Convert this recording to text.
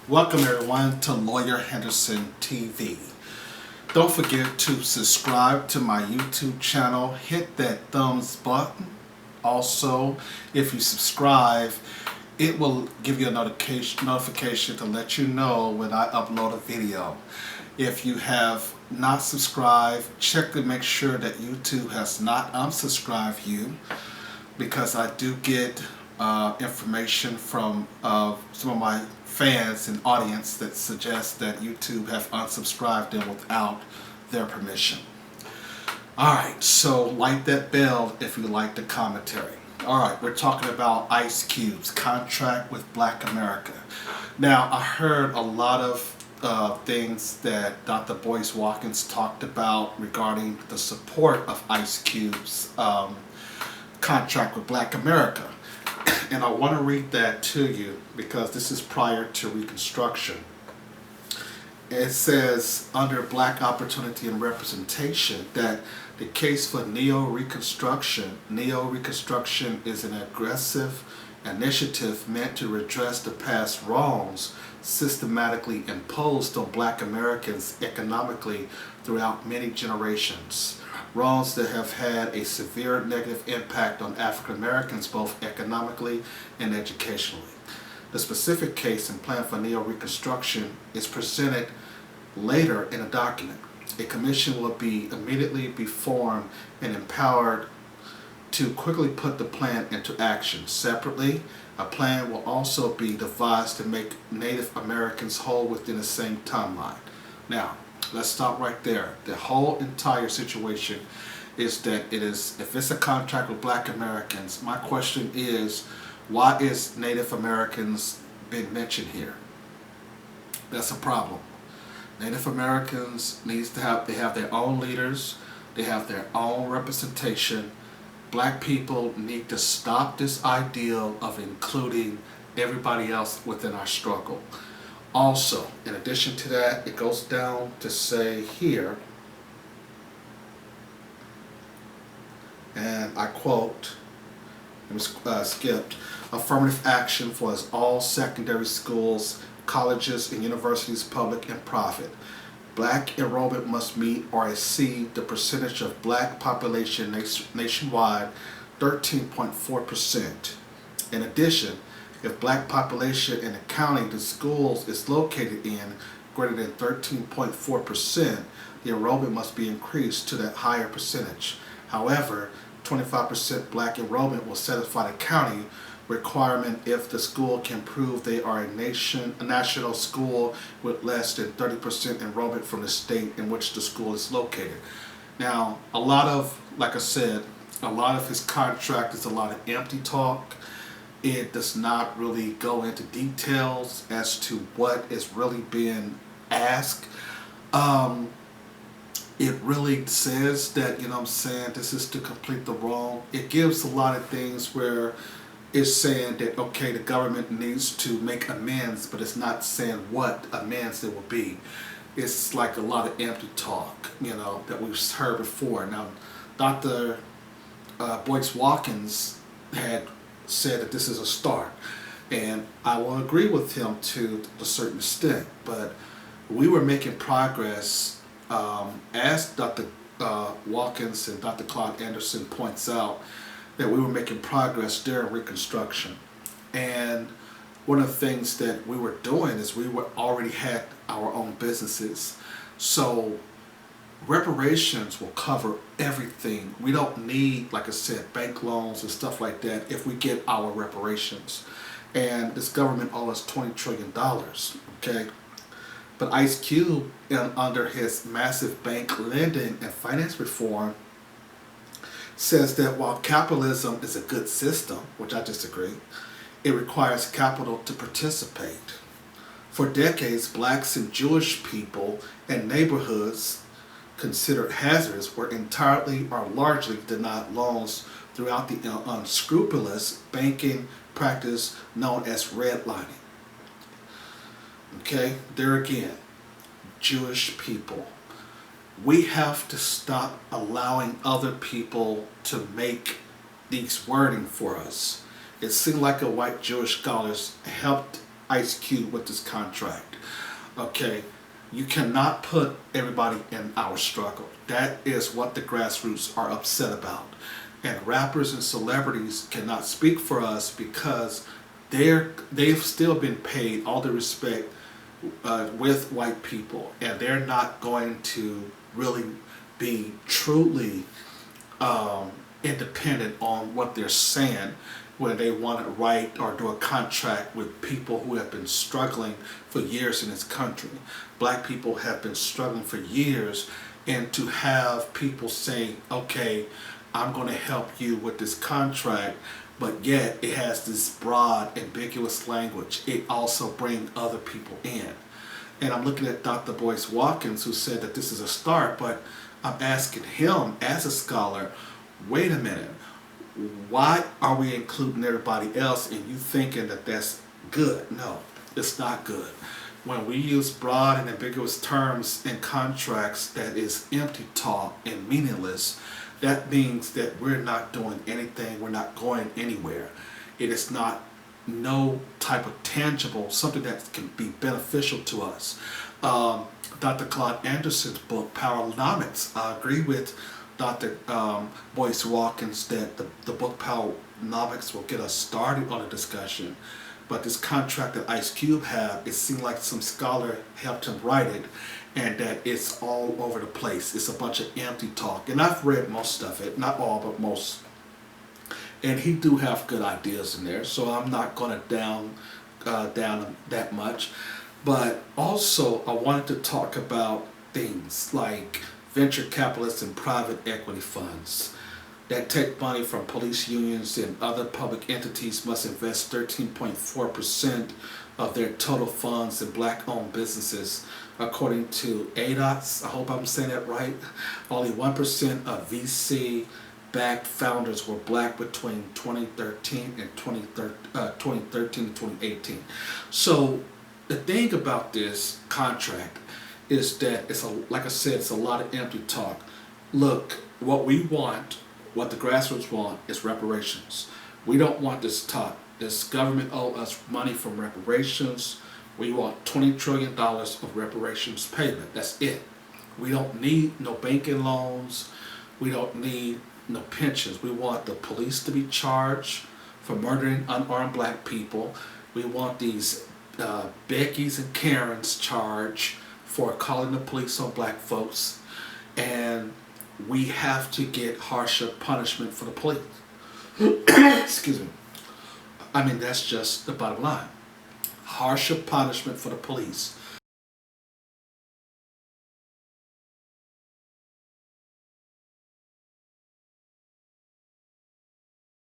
Welcome everyone to Lawyer Henderson TV. Don't forget to subscribe to my YouTube channel. Hit that thumbs button. Also, if you subscribe, it will give you a notification to let you know when I upload a video. If you have not subscribed, check to make sure that YouTube has not unsubscribed you, because I do get information from some of my fans and audience that suggest that YouTube have unsubscribed them without their permission. Alright, so like that bell if you like the commentary. Alright, we're talking about Ice Cube's contract with Black America. Now, I heard a lot of things that Dr. Boyce Watkins talked about regarding the support of Ice Cube's contract with Black America. And I want to read that to you because this is prior to Reconstruction. It says, under Black Opportunity and Representation, that the case for Neo-Reconstruction is an aggressive initiative meant to redress the past wrongs systematically imposed on Black Americans economically throughout many generations. Wrongs that have had a severe negative impact on African Americans both economically and educationally. The specific case and plan for Neo-Reconstruction is presented later in a document. A commission will immediately be formed and empowered to quickly put the plan into action. Separately, a plan will also be devised to make Native Americans whole within the same timeline. Now, let's stop right there. The whole entire situation is that if it's a contract with Black Americans, my question is, why is Native Americans being mentioned here? That's a problem. Native Americans they have their own leaders, they have their own representation. Black people need to stop this ideal of including everybody else within our struggle. Also, in addition to that, it goes down to say here, and I quote, it was skipped, affirmative action for all secondary schools, colleges, and universities, public and private. Black enrollment must meet or exceed the percentage of Black population nationwide, 13.4%. In addition, if Black population in the county the schools is located in greater than 13.4%, the enrollment must be increased to that higher percentage. However, 25% Black enrollment will satisfy the county requirement if the school can prove they are a national school with less than 30% enrollment from the state in which the school is located. Now, like I said, a lot of his contract is a lot of empty talk. It does not really go into details as to what is really being asked. It really says that, this is to complete the wrong. It gives a lot of things where it's saying that, okay, the government needs to make amends, but it's not saying what amends it will be. It's like a lot of empty talk, that we've heard before. Now, Dr. Boyce Watkins had said that this is a start, and I will agree with him to a certain extent, but we were making progress as Dr. Watkins and Dr. Claude Anderson points out, that we were making progress during Reconstruction. And one of the things that we were doing is we already had our own businesses. So reparations will cover everything. We don't need, like I said, bank loans and stuff like that if we get our reparations. And this government owes us $20 trillion, okay? But Ice Cube, under his massive bank lending and finance reform, says that while capitalism is a good system, which I disagree, it requires capital to participate. For decades, Blacks and Jewish people and neighborhoods considered hazardous were entirely or largely denied loans throughout the unscrupulous banking practice known as redlining. Okay, there again, Jewish people. We have to stop allowing other people to make these wording for us. It seemed like a white Jewish scholars helped Ice Cube with this contract. Okay, you cannot put everybody in our struggle. That is what the grassroots are upset about. And rappers and celebrities cannot speak for us because they've still been paid all the respect with white people, and they're not going to really be truly independent on what they're saying when they want to write or do a contract with people who have been struggling for years in this country. Black people have been struggling for years, and to have people say, okay, I'm going to help you with this contract, but yet it has this broad, ambiguous language. It also brings other people in. And I'm looking at Dr. Boyce Watkins, who said that this is a start, but I'm asking him as a scholar, wait a minute, why are we including everybody else and you thinking that that's good? No, it's not good. When we use broad and ambiguous terms in contracts that is empty talk and meaningless, that means that we're not doing anything, we're not going anywhere. It is not no type of tangible, something that can be beneficial to us. Dr. Claude Anderson's book, Powernomics, I agree with Dr. Boyce Watkins that the book Powernomics will get us started on a discussion. But this contract that Ice Cube had, it seemed like some scholar helped him write it, and that it's all over the place. It's a bunch of empty talk. And I've read most of it, not all, but most. And he do have good ideas in there, so I'm not going to down him that much. But also, I wanted to talk about things like venture capitalists and private equity funds that take money from police unions and other public entities must invest 13.4% of their total funds in black-owned businesses. According to ADOTS, I hope I'm saying that right, only 1% of VC-backed founders were black between 2013 and 2018. So the thing about this contract is that like I said, it's a lot of empty talk. Look, what we want, what the grassroots want, is reparations. We don't want this talk. This government owes us money from reparations. We want $20 trillion of reparations payment. That's it. We don't need no banking loans. We don't need no pensions. We want the police to be charged for murdering unarmed black people. We want these Beckys and Karens charged for calling the police on black folks. And we have to get harsher punishment for the police. Excuse me. I mean, that's just the bottom line. Harsher punishment for the police.